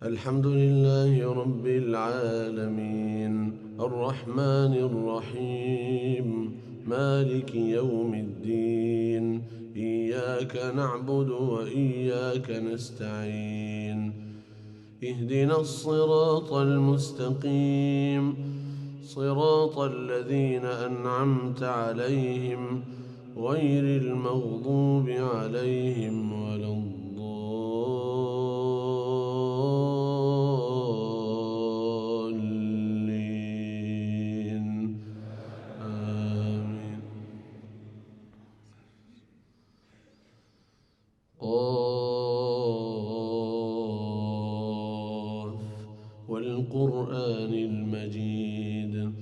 الحمد لله رب العالمين الرحمن الرحيم مالك يوم الدين إياك نعبد وإياك نستعين اهدنا الصراط المستقيم صراط الذين أنعمت عليهم غير المغضوب عليهم ولا الضالين آمين. قاف والقرآن المجيد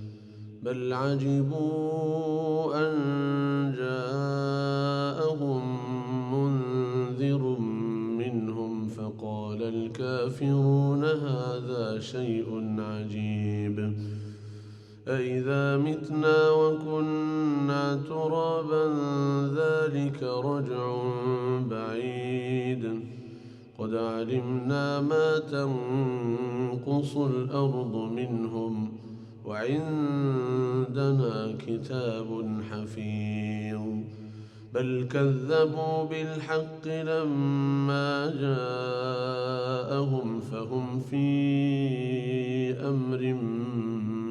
بل عجبوا أن جاءهم منذر منهم فقال الكافرون هذا شيء عجيب أإذا متنا وكنا ترابا ذلك رجع بعيد قد علمنا ما تنقص الأرض منهم وعندنا كتاب حفيظ بل كذبوا بالحق لما جاءهم فهم في أمر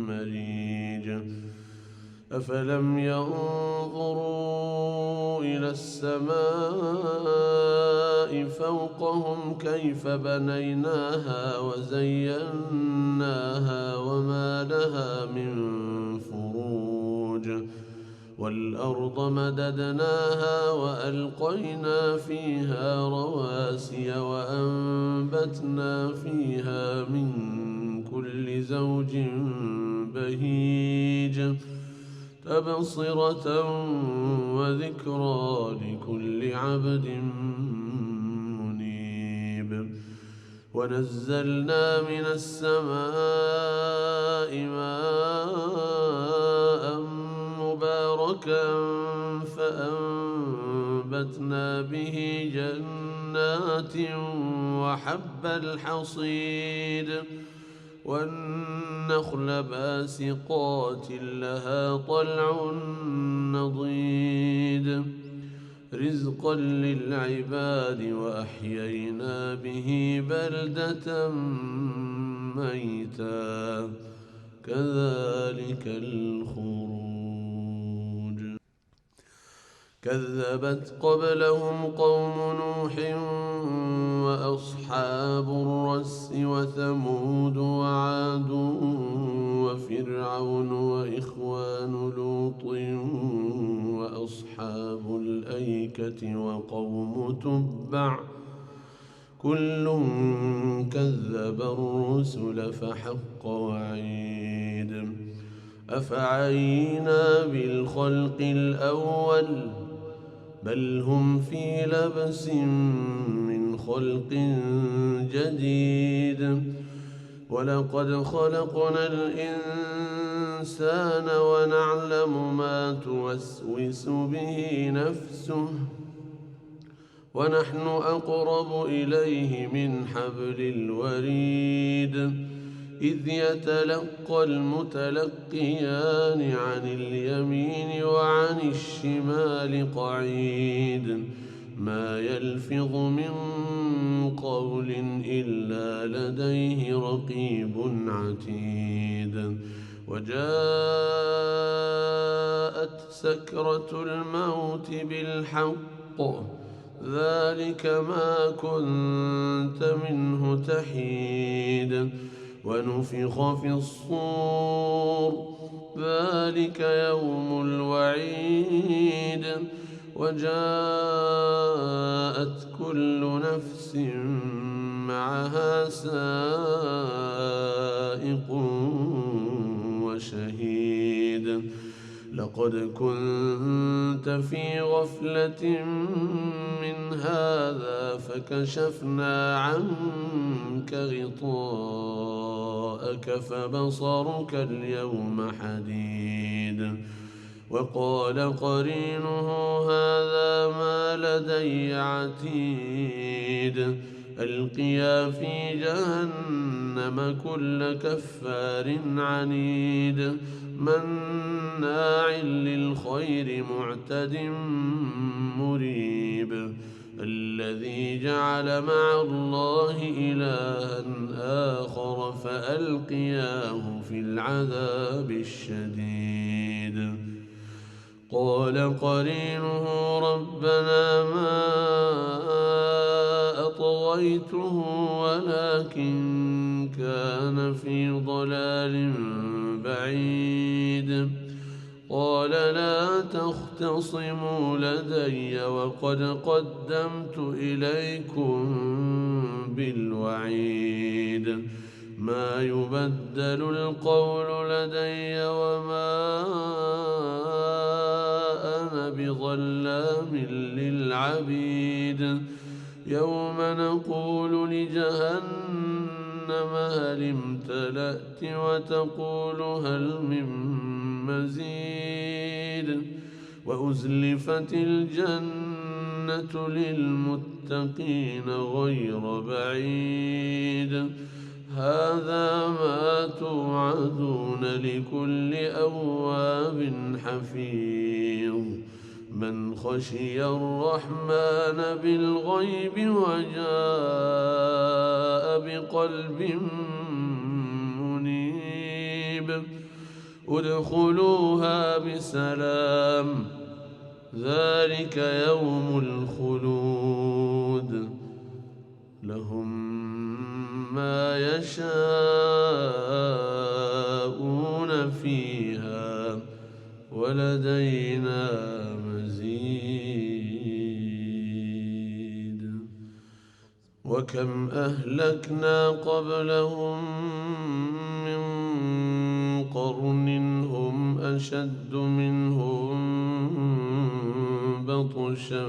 مريج أفلم ينظروا إلى السماء فوقهم كيف بنيناها وزيناها وما لها من فروج والأرض مددناها وألقينا فيها رواسي وأنبتنا فيها من كل زوج بهيج تبصرة وذكرى لكل عبد منيب ونزلنا من السماء ماء مباركا فأنبتنا به جنات وحب الحصيد والنخل باسقات لها طلع نضيد رزقا للعباد وأحيينا به بلدة ميتا كذلك الخروج كذبت قبلهم قوم نوح وأصحاب الرس وثمود وعاد وفرعون وإخوان لوط وأصحاب الأيكة وقوم تبع كل كذب الرسل فحق وعيد أفعينا بالخلق الأول بل هم في لبس من خلق جديد ولقد خلقنا الإنسان ونعلم ما توسوس به نفسه ونحن أقرب إليه من حبل الوريد إذ يتلقى المتلقيان عن اليمين وعن الشمال قعيد ما يلفظ من قول إلا لديه رقيب عتيد وجاءت سكرة الموت بالحق ذلك ما كنت منه تحيد ونفخ في الصور ذلك يوم الوعيد وجاءت كل نفس معها سائق وشهيد لقد كنت في غفلة من هذا فكشفنا عنك غطاءك فبصرك اليوم حديد وقال قرينه هذا ما لدي عتيد ألقيا في جهنم كل كفار عنيد مناع للخير معتد مريب الذي جعل مع الله إلها آخر فألقياه في العذاب الشديد قال قرينه ربنا ما أطغيته ولكن كان في ضلال بعيد قال لا تختصموا لدي وقد قدمت إليكم بالوعيد ما يبدل القول لدي وما أنا بظلام للعبيد يوم نقول لجهنم هل امتلأت وتقول هل من مزيد وأزلفت الجنة للمتقين غير بعيد هذا ما توعدون لكل أواب حفيظ من خشي الرحمن بالغيب وجاء بقلب منيب ادخلوها بسلام ذلك يوم الخلود لهم ما يشاءون فيها ولدينا مزيد وكم أهلكنا قبلهم من قرن هم أشد منهم بطشا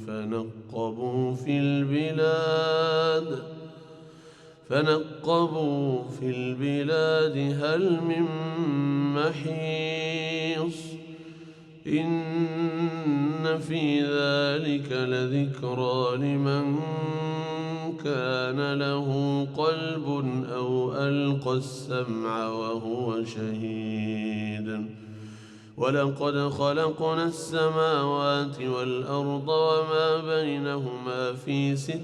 فنقبوا في البلاد هل من محيص إن في ذلك لذكرى لمن كان له قلب أو ألقى السمع وهو شهيد ولقد خلقنا السماوات والأرض وما بينهما في 6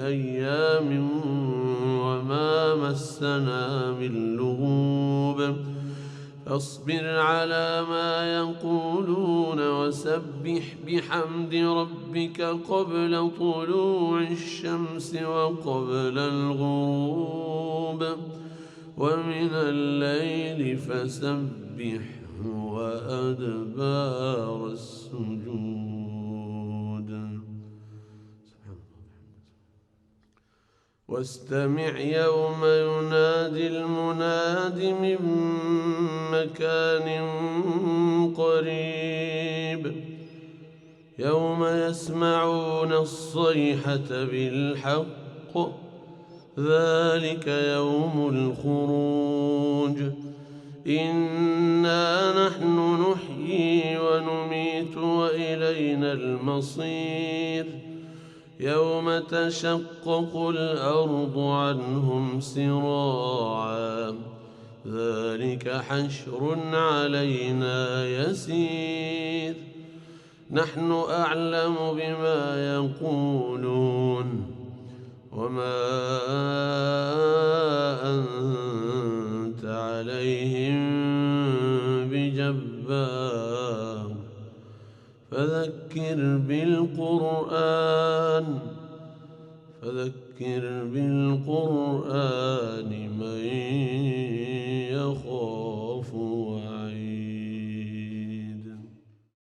أيام وما مسنا من لغوب فاصبر على ما يقولون وسبح بحمد ربك قبل طلوع الشمس وقبل الغروب ومن الليل فسبح وأدبار السجود واستمع يوم ينادي المناد من مكان قريب يوم يسمعون الصيحة بالحق ذلك يوم الخروج إنا نحن نحيي ونميت وإلينا المصير يوم تشقق الأرض عنهم سراعا ذلك حشر علينا يسير نحن أعلم بما يقولون وما أنت عليهم بجبار فذكر بالقرآن من